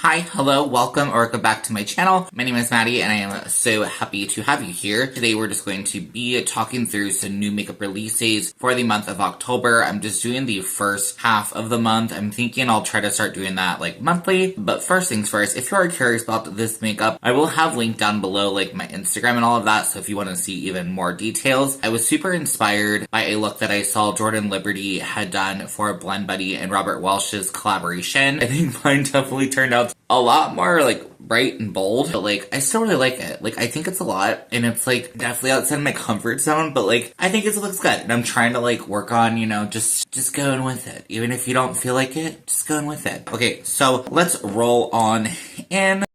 Hi, hello, welcome or welcome back to my channel. My name is Maddie and I am so happy to have you here. Today we're just going to be talking through some new makeup releases for the month of October. I'm just doing the first half of the month. I'm thinking I'll try to start doing that like monthly. But first things first, if you are curious about this makeup, I will have linked down below like my Instagram and all of that. So if you want to see even more details, I was super inspired by a look that I saw Jordan Liberty had done for Blend Buddy and Robert Welch's collaboration. I think mine definitely turned out a lot more like bright and bold, but like I still really like it. Like I think it's a lot and it's like definitely outside my comfort zone, but like I think it looks good and I'm trying to like work on, you know, just going with it. Even if you don't feel like it, just going with it. Okay, so let's roll on in.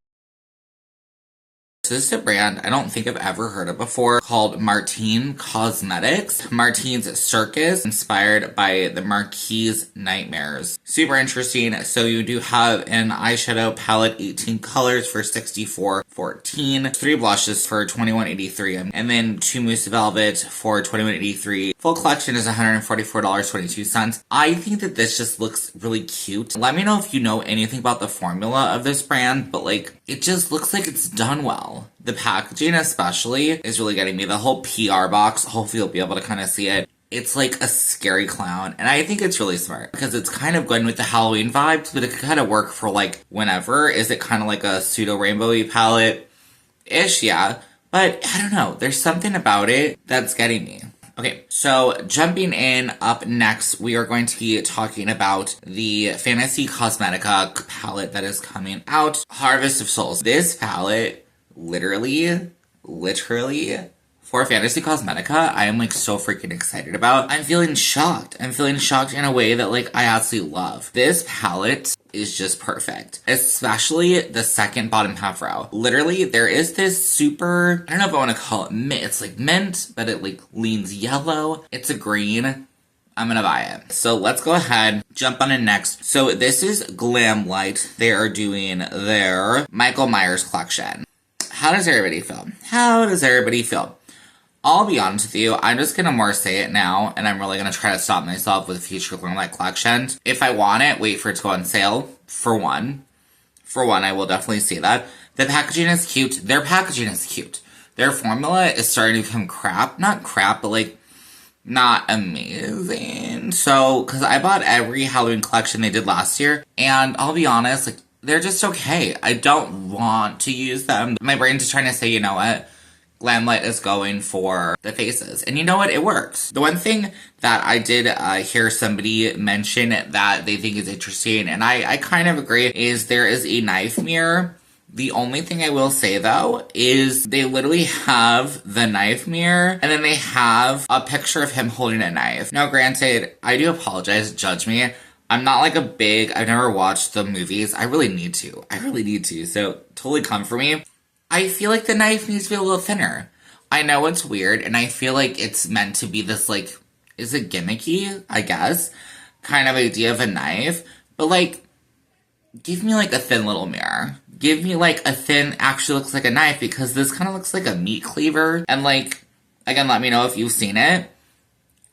So this is a brand I don't think I've ever heard of before called Martine Cosmetics. Martine's Circus, inspired by the Marquise Nightmares. Super interesting. So you do have an eyeshadow palette, 18 colors for $64.14, 3 blushes for $21.83, and then 2 mousse velvet for $21.83. Full collection is $144.22. I think that this just looks really cute. Let me know if you know anything about the formula of this brand, but like it just looks like it's done well. The packaging especially is really getting me. The whole PR box, hopefully you'll be able to kind of see it. It's like a scary clown, and I think it's really smart because it's kind of going with the Halloween vibes, but it could kind of work for like whenever. Is it kind of like a pseudo rainbowy palette-ish? Yeah, but I don't know. There's something about it that's getting me. Okay, so jumping in, up next, we are going to be talking about the Fantasy Cosmetica palette that is coming out, Harvest of Souls. This palette, literally, for Fantasy Cosmetica, I am like so freaking excited about. I'm feeling shocked. I'm feeling shocked in a way that like I absolutely love. This palette is just perfect. Especially the second bottom half row. Literally, there is this super, I don't know if I want to call it mint. It's like mint, but it like leans yellow. It's a green. I'm gonna buy it. So let's go ahead, jump on in next. So this is Glamlite. They are doing their Michael Myers collection. How does everybody feel? How does everybody feel? I'll be honest with you, I'm just gonna more say it now, and I'm really gonna try to stop myself with future Glamlite collections. If I want it, wait for it to go on sale, for one. For one, I will definitely see that. The packaging is cute. Their packaging is cute. Their formula is starting to become crap. Not crap, but like, not amazing. So, because I bought every Halloween collection they did last year, and I'll be honest, like, they're just okay. I don't want to use them. My brain's just trying to say, you know what? Glamlite is going for the faces. And you know what? It works. The one thing that I did hear somebody mention that they think is interesting, and I kind of agree, is there is a knife mirror. The only thing I will say, though, is they literally have the knife mirror, and then they have a picture of him holding a knife. Now, granted, I do apologize. Judge me. I'm not like I've never watched the movies. I really need to. So, totally come for me. I feel like the knife needs to be a little thinner. I know it's weird, and I feel like it's meant to be this, like, is it gimmicky, I guess, kind of idea of a knife, but, like, give me, like, a thin little mirror. Give me, like, a thin, actually looks like a knife, because this kind of looks like a meat cleaver, and, like, again, let me know if you've seen it.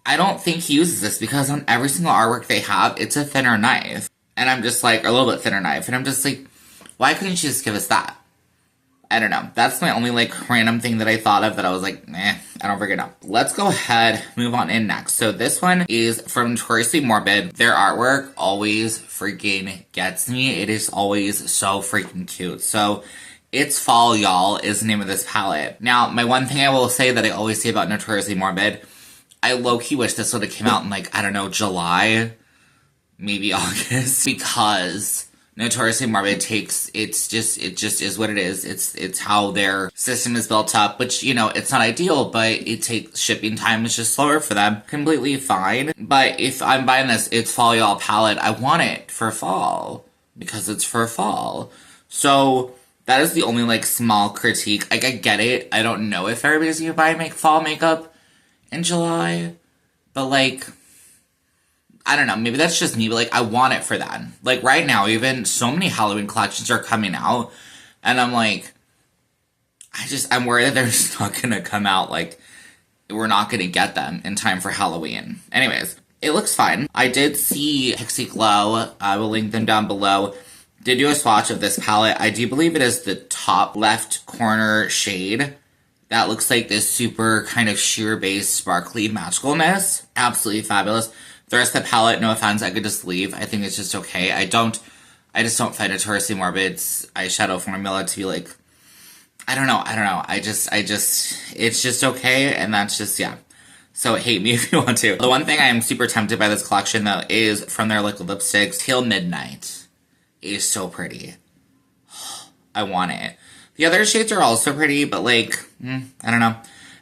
I don't think he uses this, because on every single artwork they have, it's a thinner knife, and I'm just, like, a little bit thinner knife, and I'm just, like, why couldn't you just give us that? I don't know. That's my only, like, random thing that I thought of that I was like, I don't freaking know. Let's go ahead, move on in next. So this one is from Notoriously Morbid. Their artwork always freaking gets me. It is always so freaking cute. So It's Fall, Y'all is the name of this palette. Now, my one thing I will say that I always say about Notoriously Morbid, I low-key wish this would have came out in, like, I don't know, July, maybe August, because Notoriously Morbid it just is what it is. It's how their system is built up, which, you know, it's not ideal, but it takes, shipping time is just slower for them. Completely fine. But if I'm buying this It's Fall Y'all palette, I want it for fall, because it's for fall. So that is the only, like, small critique. Like, I get it. I don't know if everybody's gonna buy fall makeup in July, but, like, I don't know, maybe that's just me, but, like, I want it for then. Like, right now, even so many Halloween collections are coming out, and I'm like, I'm worried that they're just not gonna come out, like, we're not gonna get them in time for Halloween. Anyways, it looks fine. I did see Pixxie Glow, I will link them down below. Did do a swatch of this palette. I do believe it is the top left corner shade. That looks like this super kind of sheer-based sparkly magicalness. Absolutely fabulous. The rest of the palette, no offense, I could just leave. I think it's just okay. I just don't find Notoriously Morbid's eyeshadow formula to be like, I don't know. It's just okay, and that's just, yeah. So hate me if you want to. The one thing I am super tempted by this collection, though, is from their liquid lipsticks, Till Midnight. It is so pretty. I want it. The other shades are also pretty, but like, I don't know.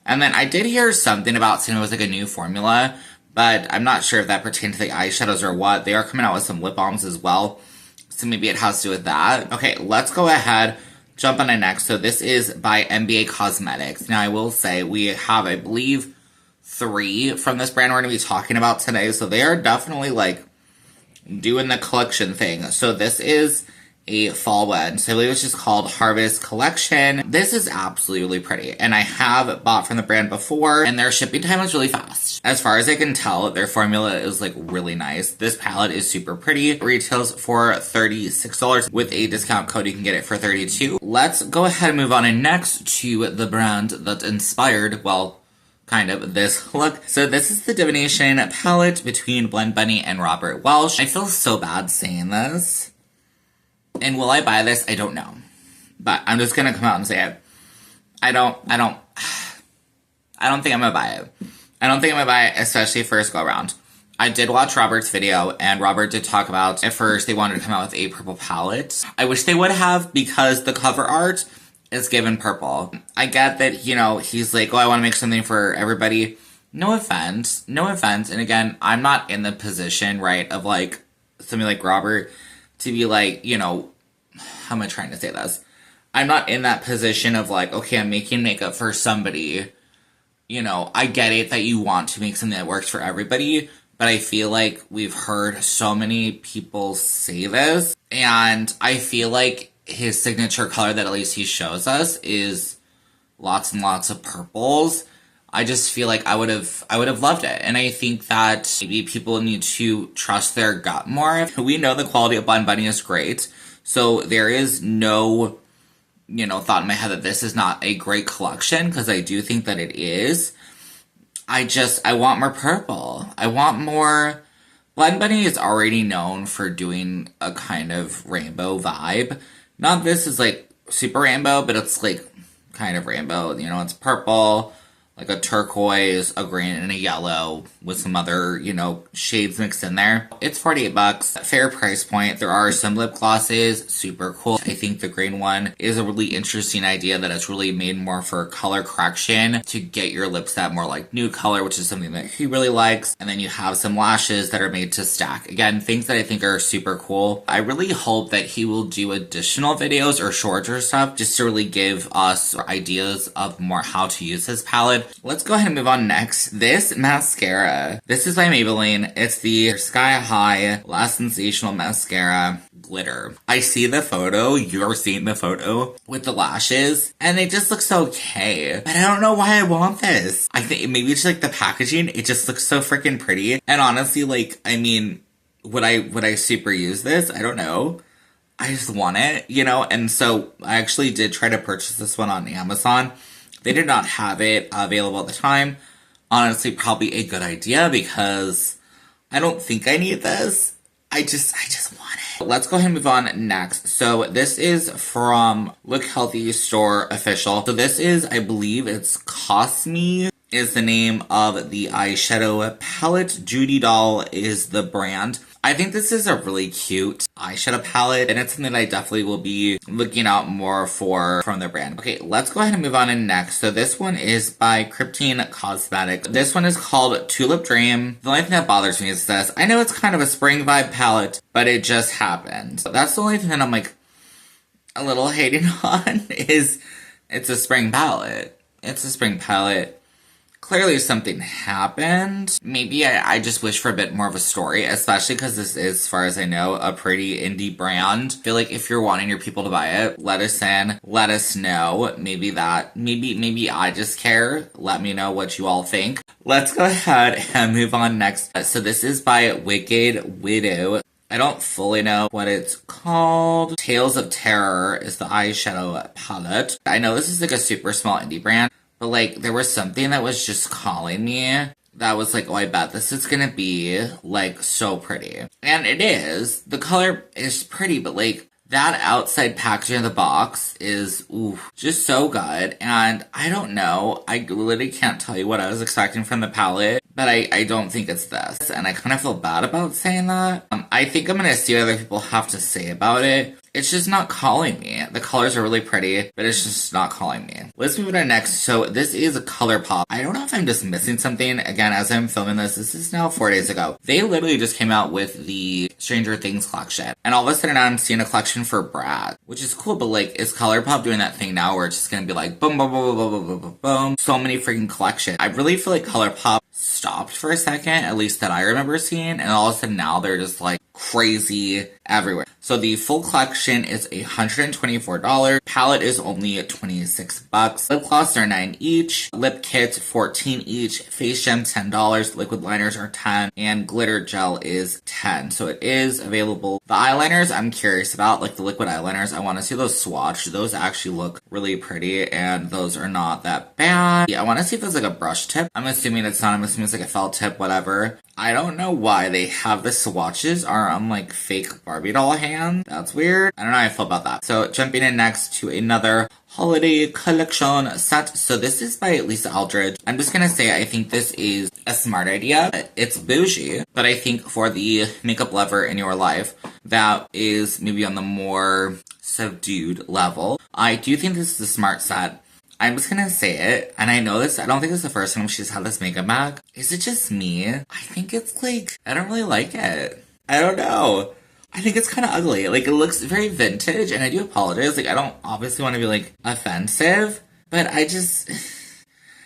And then I did hear something about saying it was like a new formula, but I'm not sure if that pertained to the eyeshadows or what. They are coming out with some lip balms as well, so maybe it has to do with that. Okay, let's go ahead, jump on to next. So this is by MBA Cosmetics. Now I will say we have, I believe, 3 from this brand we're going to be talking about today, so they are definitely like doing the collection thing. So this is a fall one. So I believe it's just called Harvest Collection. This is absolutely pretty, and I have bought from the brand before, and their shipping time is really fast. As far as I can tell, their formula is like really nice. This palette is super pretty. It retails for $36. With a discount code, you can get it for $32. Let's go ahead and move on and next to the brand that inspired, well, kind of this look. So this is the Divination palette between Blend Bunny and Robert Welsh. I feel so bad saying this. And will I buy this? I don't know. But I'm just gonna come out and say it. I don't think I'm gonna buy it. I don't think I'm gonna buy it, especially first go around. I did watch Robert's video, and Robert did talk about, at first, they wanted to come out with a purple palette. I wish they would have, because the cover art is given purple. I get that, you know, he's like, oh, I want to make something for everybody. No offense. And again, I'm not in the position, right, of like, somebody like Robert to be like, you know, how am I trying to say this? I'm not in that position of like, okay, I'm making makeup for somebody. You know, I get it that you want to make something that works for everybody, but I feel like we've heard so many people say this, and I feel like his signature color that at least he shows us is lots and lots of purples. I just feel like I would have loved it. And I think that maybe people need to trust their gut more. We know the quality of Blend Bunny is great, so there is no, you know, thought in my head that this is not a great collection, because I do think that it is. I want more purple. I want more. Blend Bunny is already known for doing a kind of rainbow vibe. Not this is like super rainbow, but it's like kind of rainbow. You know, it's purple, like a turquoise, a green, and a yellow with some other, you know, shades mixed in there. It's $48, fair price point. There are some lip glosses, super cool. I think the green one is a really interesting idea that it's really made more for color correction to get your lips that more like nude color, which is something that he really likes. And then you have some lashes that are made to stack. Again, things that I think are super cool. I really hope that he will do additional videos or shorts or stuff just to really give us ideas of more how to use his palette. Let's go ahead and move on next. This mascara. This is by Maybelline. It's the Sky High Last Sensational Mascara Glitter. I see the photo. You're seeing the photo with the lashes, and it just looks okay. But I don't know why I want this. I think maybe it's like the packaging. It just looks so freaking pretty. And honestly, like, I mean, would I super use this? I don't know. I just want it, you know? And so I actually did try to purchase this one on Amazon. They did not have it available at the time. Honestly, probably a good idea, because I don't think I need this. I just want it. Let's go ahead and move on next. So this is from Look Healthy Store Official. So this is, I believe it's Cosme is the name of the eyeshadow palette. Judy Doll is the brand. I think this is a really cute eyeshadow palette, and it's something that I definitely will be looking out more for from their brand. Okay, let's go ahead and move on to next. So this one is by Kryptein Cosmetics. This one is called Tulip Dream. The only thing that bothers me is this. I know it's kind of a spring vibe palette, but it just happened. That's the only thing that I'm like a little hating on is it's a spring palette. It's a spring palette. Clearly something happened. Maybe I just wish for a bit more of a story, especially because this is, as far as I know, a pretty indie brand. I feel like if you're wanting your people to buy it, let us in, let us know. Maybe I just care. Let me know what you all think. Let's go ahead and move on next. So this is by Wicked Widow. I don't fully know what it's called. Tales of Terror is the eyeshadow palette. I know this is like a super small indie brand, but like there was something that was just calling me that was like, oh, I bet this is gonna be like so pretty. And it is. The color is pretty, but like that outside packaging of the box is, ooh, just so good. And I don't know, I literally can't tell you what I was expecting from the palette, but I don't think it's this. And I kind of feel bad about saying that. I think I'm gonna see what other people have to say about it. It's just not calling me. The colors are really pretty, but it's just not calling me. Let's move on to next. So this is a Colourpop. I don't know if I'm just missing something. Again, as I'm filming this is now 4 days ago. They literally just came out with the Stranger Things collection. And all of a sudden now I'm seeing a collection for Brad, which is cool, but like, is Colourpop doing that thing now where it's just gonna be like, boom, boom, boom, boom, boom, boom, boom, boom. So many freaking collections. I really feel like Colourpop stopped for a second, at least that I remember seeing, and all of a sudden now they're just like crazy everywhere. So the full collection is $124. Palette is only $26. Lip gloss are $9 each. Lip kits $14 each. Face gem $10. Liquid liners are $10, and glitter gel is $10. So it is available. The eyeliners I'm curious about, like the liquid eyeliners. I want to see those swatched. Those actually look really pretty, and those are not that bad. Yeah, I want to see if there's like a brush tip. I'm assuming it's not. I'm assuming it's like a felt tip, whatever. I don't know why they have the swatches are on like fake Barbie doll hand. That's weird. I don't know how I feel about that. So jumping in next to another holiday collection set. So this is by Lisa Eldridge. I'm just gonna say I think this is a smart idea. It's bougie, but I think for the makeup lover in your life that is maybe on the more subdued level, I do think this is a smart set. I'm just gonna say it, and I know this, I don't think it's the first time she's had this makeup bag. Is it just me? I think it's like, I don't really like it. I don't know. I think it's kind of ugly. Like, it looks very vintage, and I do apologize. Like, I don't obviously want to be, like, offensive, but I just,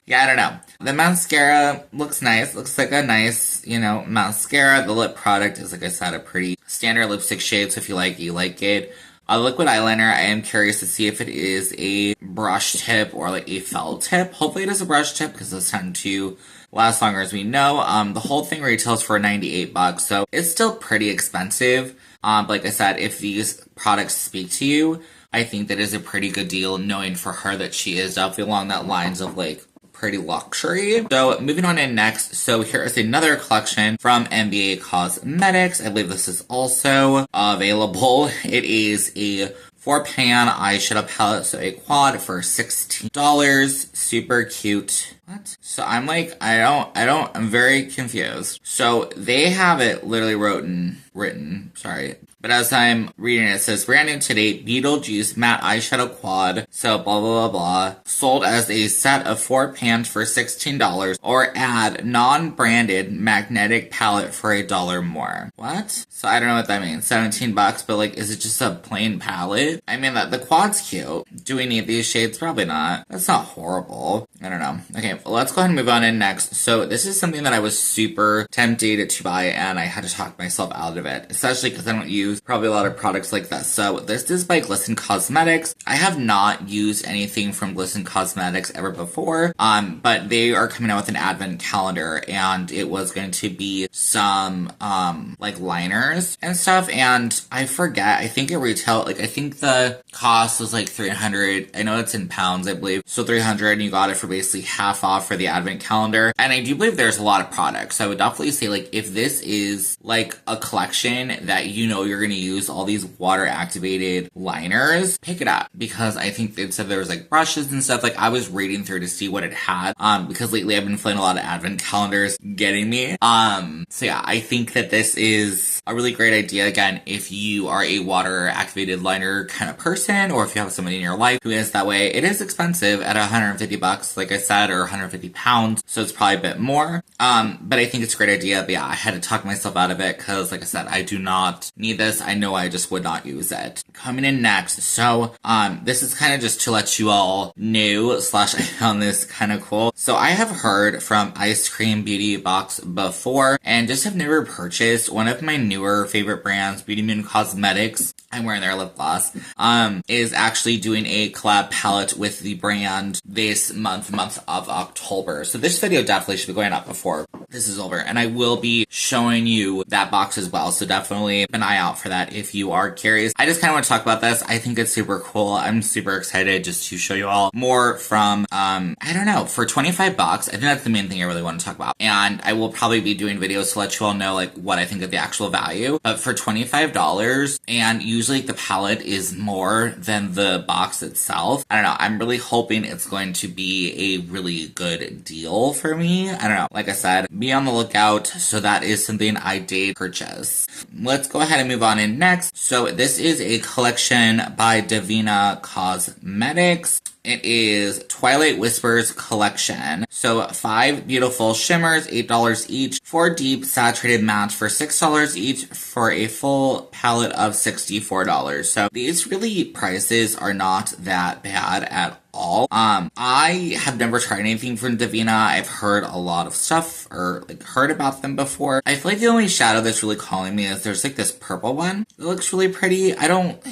yeah, I don't know. The mascara looks nice. Looks like a nice, you know, mascara. The lip product is, like I said, a pretty standard lipstick shade, so if you like it, you like it. A liquid eyeliner, I am curious to see if it is a brush tip or like a felt tip. Hopefully it is a brush tip because those tend to last longer as we know. The whole thing retails for $98, so it's still pretty expensive. But like I said, if these products speak to you, I think that is a pretty good deal, knowing for her that she is definitely along that lines of like pretty luxury. So moving on in next, so here is another collection from MBA Cosmetics. I believe this is also available. It is a 4-pan eyeshadow palette, so a quad for $16. Super cute. What? So I'm like, I'm very confused. So they have it literally written, sorry. But as I'm reading it, it says, brand new today, Beetlejuice matte eyeshadow quad, so blah, blah, blah, blah. Sold as a set of 4 pans for $16, or add non-branded magnetic palette for $1 more. What? So I don't know what that means. $17, but like, is it just a plain palette? I mean, the quad's cute. Do we need these shades? Probably not. That's not horrible. I don't know. Okay, well, let's go ahead and move on in next. So this is something that I was super tempted to buy, and I had to talk myself out of it, especially because I don't use probably a lot of products like that. So this is by Glisten Cosmetics. I have not used anything from Glisten Cosmetics ever before, but they are coming out with an advent calendar, and it was going to be some like liners and stuff, and I forget, I think it retail, like I think the cost was like $300. I know it's in pounds, I believe, so $300, and you got it for basically half off for the advent calendar. And I do believe there's a lot of products, so I would definitely say, like, if this is like a collection that you know you're gonna use all these water activated liners, pick it up, because I think it said there was like brushes and stuff. Like, I was reading through to see what it had, because lately I've been feeling a lot of advent calendars getting me. So yeah, I think that this is a really great idea. Again, if you are a water activated liner kind of person, or if you have somebody in your life who is that way. It is expensive at $150, like I said, or 150 pounds, so it's probably a bit more. But I think it's a great idea. But yeah, I had to talk myself out of it because, like I said, I do not need this. this, I know I just would not use it. Coming in next, so this is kind of just to let you all know, slash I found this kind of cool. So I have heard from Eyescream Beauty Box before, and just have never purchased. One of my newer favorite brands, Beaute Cosmetics, I'm wearing their lip gloss, is actually doing a collab palette with the brand this month of October. So this video definitely should be going up before this is over, and I will be showing you that box as well, so definitely keep an eye out for that if you are curious. I just kind of want to talk about this. I think it's super cool. I'm super excited just to show you all more from, I don't know, for 25 bucks. I think that's the main thing I really want to talk about, and I will probably be doing videos to let you all know like what I think of the actual value, but for $25, and usually the palette is more than the box itself, I don't know, I'm really hoping it's going to be a really good deal for me. I don't know, like I said, be on the lookout. So that is something I did purchase. Let's go ahead and move on in next. So this is a collection by Devinah Cosmetics. It is Twilight Whispers collection. So 5 beautiful shimmers, $8 each. 4 deep saturated mattes for $6 each for a full palette of $64. So these really prices are not that bad at all. I have never tried anything from Devinah. I've heard a lot of stuff or like heard about them before. I feel like the only shadow that's really calling me is there's like this purple one. It looks really pretty. I don't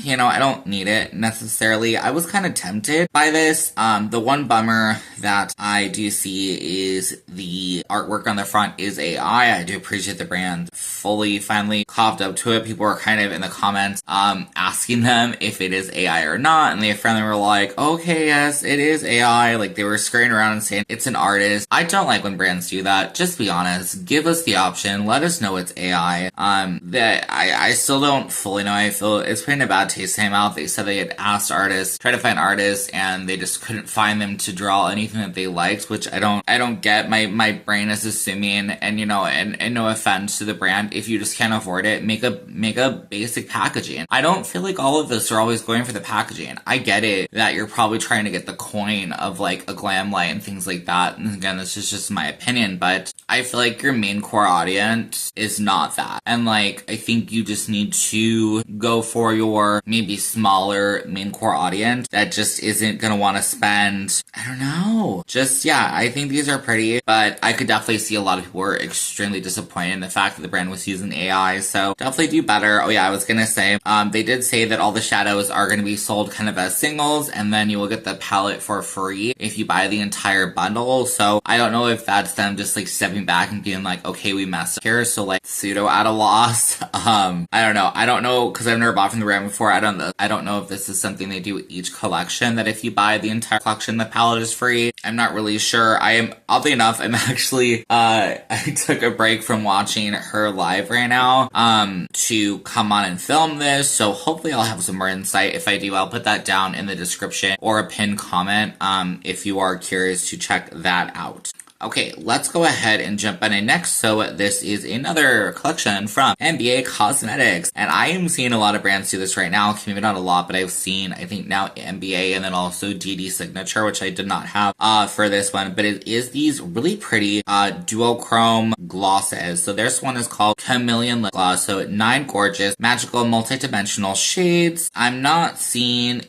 need it necessarily. I was kind of tempted by this. The one bummer that I do see is the artwork on the front is AI. I do appreciate the brand finally coughed up to it. People were kind of in the comments asking them if it is AI or not, and they finally were like, okay, yes, it is AI. Like they were scurrying around and saying it's an artist. I don't like when brands do that. Just be honest. Give us the option. Let us know it's AI. That I still don't fully know. I feel it's putting a bad taste in my mouth. They said they had asked artists, tried to find artists, and they just couldn't find them to draw anything that they liked, which I don't get. My brain is assuming, and and no offense to the brand, if you just can't afford it, make a basic packaging. I don't feel like all of us are always going for the packaging. I get it that you're probably trying to get the coin of like a Glamlite and things like that. And again, this is just my opinion, but I feel like your main core audience is not that. And like, I think you just need to go for your maybe smaller main core audience that just isn't gonna want to spend, I don't know, just, yeah, I think these are pretty, but I could definitely see a lot of people were extremely disappointed in the fact that the brand was using AI, so definitely do better. Oh yeah, I was gonna say, they did say that all the shadows are gonna be sold kind of as singles, and then you will get the palette for free if you buy the entire bundle. So I don't know if that's them just like stepping back and being like, okay, we messed up here, so like pseudo at a loss. I don't know because I've never bought from the brand before. I don't know if this is something they do with each collection, that if you buy the entire collection the palette is free. I'm not really sure. I am, oddly enough, I'm actually I took a break from watching her live right now to come on and film this, so hopefully I'll have some more insight. If I do, I'll put that down in the description or a pinned comment if you are curious to check that out. Okay, let's go ahead and jump in next. So this is another collection from MBA Cosmetics, and I am seeing a lot of brands do this right now. Maybe not a lot, but I've seen, I think now MBA and then also DD Signature, which I did not have for this one, but it is these really pretty duochrome glosses. So this one is called Chameleon Lip Gloss. So 9 gorgeous, magical, multi-dimensional shades. I'm not seeing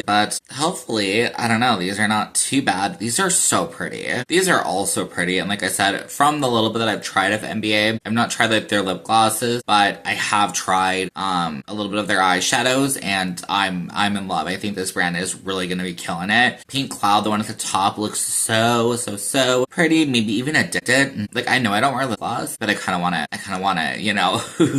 but hopefully, I don't know, these are not too bad. These are so pretty. These are all so pretty, and like I said, from the little bit that I've tried of MBA, I've not tried like their lip glosses, but I have tried a little bit of their eyeshadows, and I'm in love. I think this brand is really gonna be killing it. Pink Cloud, the one at the top, looks so pretty, maybe even addicted. Like, I know I don't wear lip gloss, but I kind of wanna,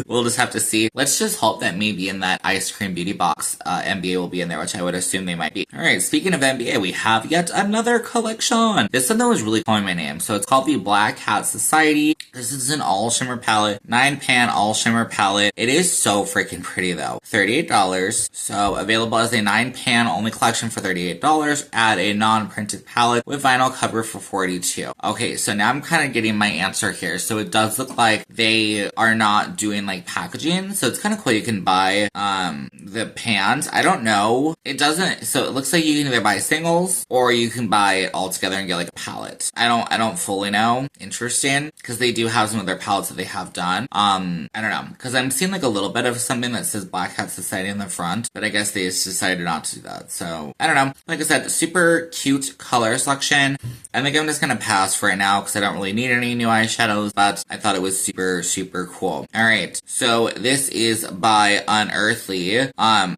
we'll just have to see. Let's just hope that maybe in that Eyescream Beauty Box, MBA will be in there, which I would assume they might be. Alright, speaking of MBA, we have yet another collection. This one that was really calling my name. So it's called the Black Hat Society. This is an all shimmer palette, 9-pan all shimmer palette. It is so freaking pretty though. $38. So available as a 9-pan only collection for $38. Add a non-printed palette with vinyl cover for $42. Okay, so now I'm kind of getting my answer here. So it does look like they are not doing like packaging. So it's kind of cool. You can buy the pans. I don't know. It doesn't. So it looks like you can either buy singles or you can buy it all together and get like a palette. I don't fully know. Interesting, because they do have some of their palettes that they have done. I don't know, because I'm seeing like a little bit of something that says Black Hat Society in the front, but I guess they just decided not to do that. So I don't know. Like I said, super cute color selection. I think I'm just gonna pass for right now because I don't really need any new eyeshadows, but I thought it was super, super cool. Alright, so this is by Unearthly.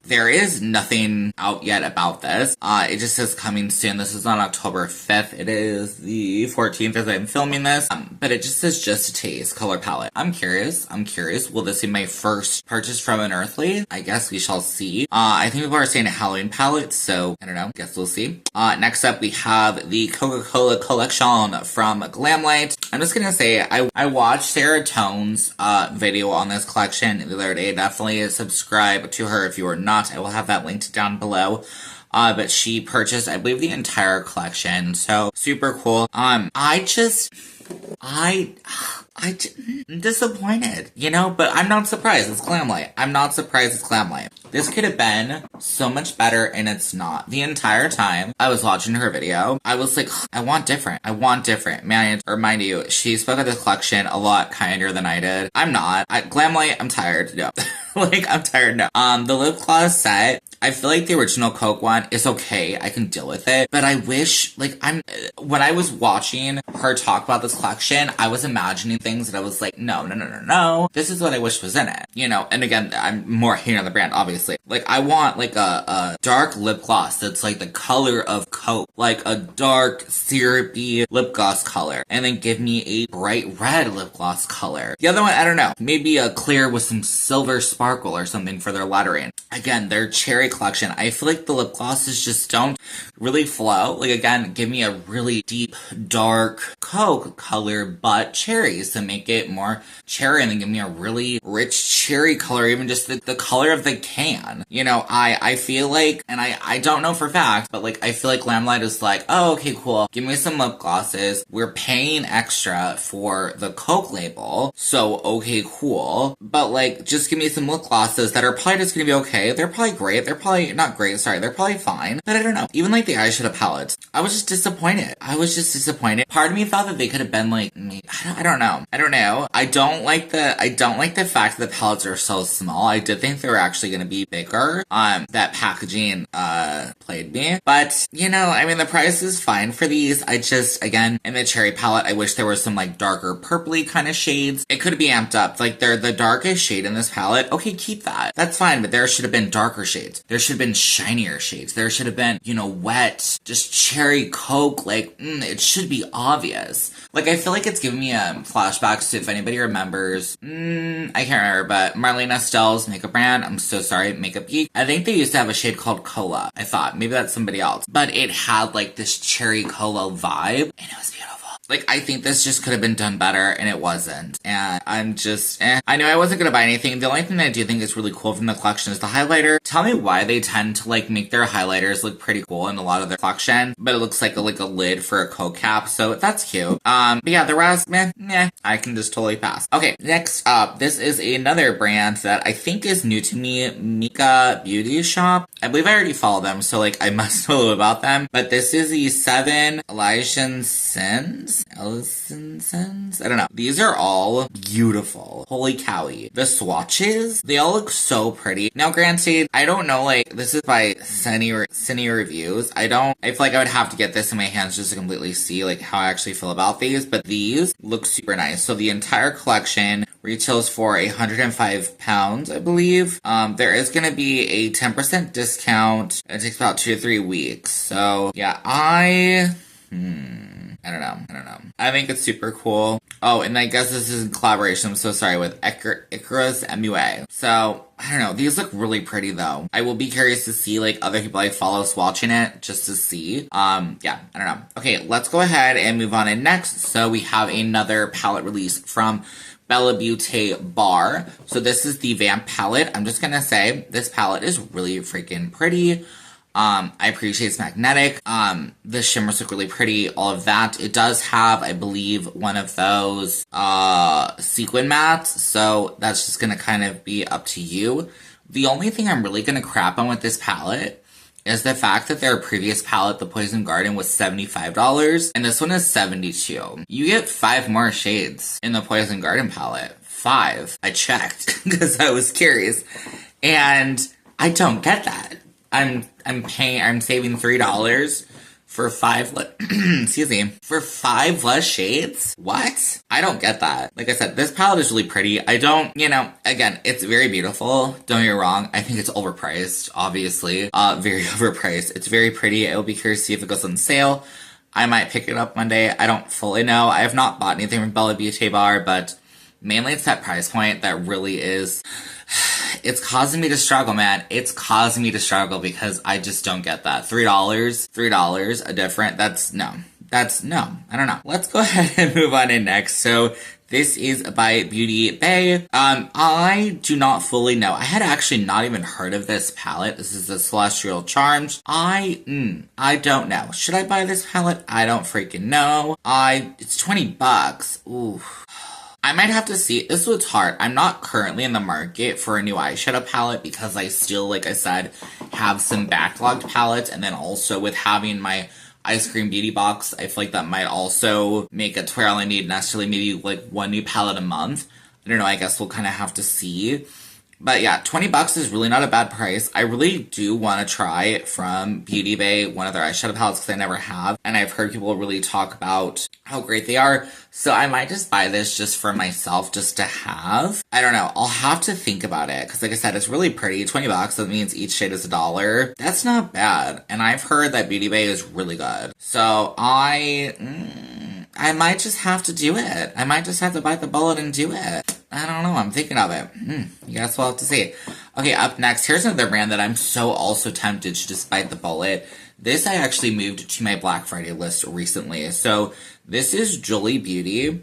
There is nothing out yet about this. It just says coming soon. This is on October 5th. It is the 14th as I'm filming this. But it just says Just a Taste color palette. I'm curious. Will this be my first purchase from Unearthly? I guess we shall see. I think people are saying a Halloween palette, so I don't know. Guess we'll see. Next up we have the Coca-Cola collection from Glamlite. I'm just gonna say, I watched Sarah Tone's video on this collection the other day. Definitely subscribe to her if you are not. I will have that linked down below. But she purchased, I believe, the entire collection. So, super cool. I'm disappointed, you know, but I'm not surprised. It's Glamlite. This could have been so much better, and it's not. The entire time I was watching her video, I was like, I want different. Man, remind you, she spoke of this collection a lot kinder than I did. I'm not. Glamlite, I'm tired. No. I'm tired now. The lip gloss set, I feel like the original Coke one is okay. I can deal with it. But I wish, when I was watching her talk about this collection, I was imagining things that I was like, no. This is what I wish was in it. You know, and again, I'm more hating on the brand, obviously. I want, a dark lip gloss that's, the color of Coke. A dark, syrupy lip gloss color. And then give me a bright red lip gloss color. The other one, I don't know. Maybe a clear with some silver sparkle or something for their lettering. Again, their cherry collection, I feel like the lip glosses just don't really flow. Again, give me a really deep, dark Coke color, but cherries to make it more cherry, and then give me a really rich cherry color, even just the color of the can. You know, I feel like, and I don't know for fact, but I feel like Glamlite is oh, okay, cool. Give me some lip glosses. We're paying extra for the Coke label, so okay, cool. But just give me some lip glosses that are probably just gonna be okay. They're probably great. They're probably not great. Sorry, they're probably fine. But I don't know. Even the eyeshadow palettes, I was just disappointed. Part of me thought that they could have been maybe, I don't know. I don't like the fact that the palettes are so small. I did think they were actually gonna be bigger. That packaging played me. But you know, I mean, the price is fine for these. I just, again, in the cherry palette, I wish there was some darker purpley kind of shades. It could be amped up. They're the darkest shade in this palette. Okay, keep that. That's fine, but there should have been darker shades. There should have been shinier shades. There should have been, wet, just cherry Coke. It should be obvious. I feel like it's giving me flashbacks to, if anybody remembers, I can't remember, but Marlene Estelle's makeup brand. I'm so sorry, Makeup Geek. I think they used to have a shade called Cola. I thought maybe that's somebody else, but it had this cherry cola vibe, and it was beautiful. I think this just could have been done better, and it wasn't. And I'm just, I knew I wasn't gonna buy anything. The only thing that I do think is really cool from the collection is the highlighter. Tell me why they tend to, make their highlighters look pretty cool in a lot of their collection, but it looks like a lid for a Coke cap, so that's cute. But yeah, the rest, I can just totally pass. Okay, next up, this is another brand that I think is new to me, Micka Beauty Shop. I believe I already follow them, so I must know about them, but this is the 7 Elysian Sins? I don't know. These are all beautiful. Holy cowie. The swatches, they all look so pretty. Now, granted, I don't know, this is by Sini Reviews. I feel like I would have to get this in my hands just to completely see, how I actually feel about these, but these look super nice. So the entire collection retails for £105, I believe. There is gonna be a 10% discount. It takes about 2 to 3 weeks. So, yeah, I don't know. I think it's super cool. Oh, and I guess this is in collaboration, I'm so sorry, with Icarus MUA. So, I don't know. These look really pretty, though. I will be curious to see, other people I follow swatching it, just to see. Yeah, I don't know. Okay, let's go ahead and move on in next. So, we have another palette release from Beaute Bar. So, this is the Vamp palette. I'm just gonna say, this palette is really freaking pretty. I appreciate it's magnetic. The shimmers look really pretty, all of that. It does have, I believe, one of those, sequin mats, so that's just gonna kind of be up to you. The only thing I'm really gonna crap on with this palette is the fact that their previous palette, the Poison Garden, was $75, and this one is $72. You get 5 more shades in the Poison Garden palette. 5. I checked because I was curious, and I don't get that. I'm saving $3 for 5 excuse me, for 5 less shades? What? I don't get that. Like I said, this palette is really pretty. I don't, again, it's very beautiful. Don't get me wrong. I think it's overpriced, obviously. Very overpriced. It's very pretty. I will be curious to see if it goes on sale. I might pick it up one day. I don't fully know. I have not bought anything from Beaute Bar, but mainly it's that price point that really is... It's causing me to struggle, man. It's causing me to struggle because I just don't get that. $3 a different, no, I don't know. Let's go ahead and move on in next. So this is by Beauty Bay. I do not fully know. I had actually not even heard of this palette. This is the Celestial Charms. I don't know. Should I buy this palette? I don't freaking know. It's $20. Ooh. I might have to see. This was hard. I'm not currently in the market for a new eyeshadow palette because I still, like I said, have some backlogged palettes. And then also with having my Eyescream Beauty Box, I feel like that might also make it to where I only need necessarily maybe like 1 new palette a month. I don't know. I guess we'll kind of have to see. But yeah, $20 is really not a bad price. I really do want to try from Beauty Bay, one of their eyeshadow palettes, because I never have. And I've heard people really talk about how great they are. So I might just buy this just for myself, just to have. I don't know. I'll have to think about it. Because like I said, it's really pretty. $20, that means each shade is $1. That's not bad. And I've heard that Beauty Bay is really good. So I might just have to do it. I might just have to bite the bullet and do it. I don't know. I'm thinking of it. You guys will have to see. Okay, up next, here's another brand that I'm so also tempted to just bite the bullet. This I actually moved to my Black Friday list recently. So this is Jolie Beauty.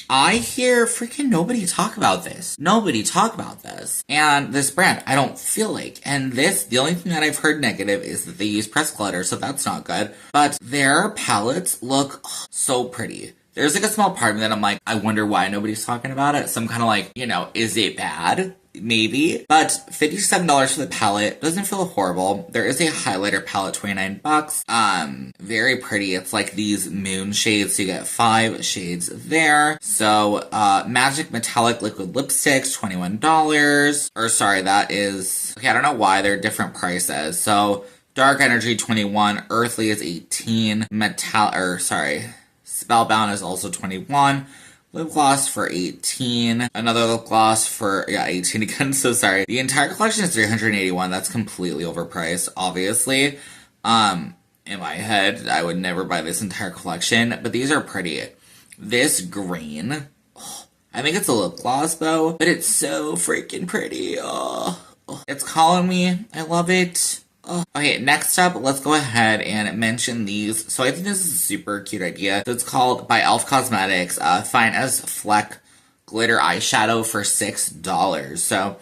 I hear freaking nobody talk about this. Nobody talk about this. And this brand, I don't feel like. And this, the only thing that I've heard negative is that they use pressed glitter, so that's not good. But their palettes look so pretty. There's like a small part of me that I'm like, I wonder why nobody's talking about it. So I'm kind of like, is it bad? Maybe. But $57 for the palette doesn't feel horrible. There is a highlighter palette, $29. Very pretty. It's like these moon shades. So you get 5 shades there. So, Magic Metallic Liquid Lipsticks, $21. Or sorry, that is, okay, I don't know why they're different prices. So, Dark Energy, $21. Earthly is $18. Spellbound is also $21. Lip gloss for $18. Another lip gloss for, $18 again, so sorry. The entire collection is $381. That's completely overpriced, obviously. In my head, I would never buy this entire collection, but these are pretty. This green, I think it's a lip gloss though, but it's so freaking pretty. It's calling me. I love it. Okay, next up, let's go ahead and mention these. So I think this is a super cute idea. So it's called by E.L.F. Cosmetics, Fine as Fleck Glitter Eyeshadow for $6. So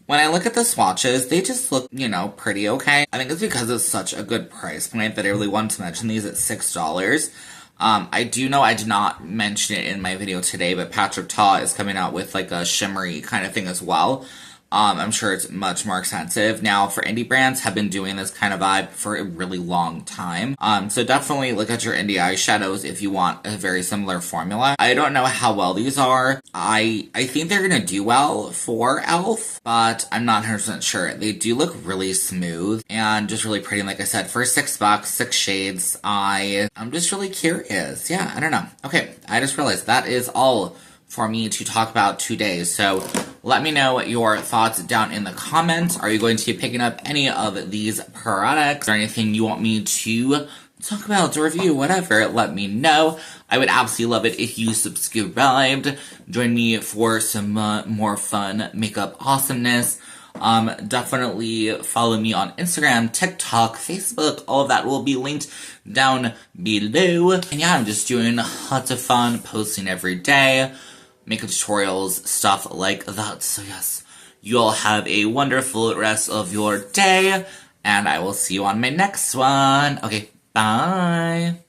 when I look at the swatches, they just look, pretty okay. I think it's because it's such a good price point that I really wanted to mention these at $6. I do know I did not mention it in my video today, but Patrick Ta is coming out with like a shimmery kind of thing as well. I'm sure it's much more expensive. Now, for indie brands, have been doing this kind of vibe for a really long time. So definitely look at your indie eyeshadows if you want a very similar formula. I don't know how well these are. I think they're gonna do well for E.L.F., but I'm not 100% sure. They do look really smooth and just really pretty. And like I said, for $6, 6 shades, I'm just really curious. Yeah, I don't know. Okay, I just realized that is all for me to talk about today. So let me know your thoughts down in the comments. Are you going to be picking up any of these products or anything you want me to talk about, to review, whatever? Let me know. I would absolutely love it if you subscribed. Join me for some more fun makeup awesomeness. Definitely follow me on Instagram, TikTok, Facebook. All of that will be linked down below. And yeah, I'm just doing lots of fun, posting every day, makeup tutorials, stuff like that. So yes, you all have a wonderful rest of your day, and I will see you on my next one. Okay, bye!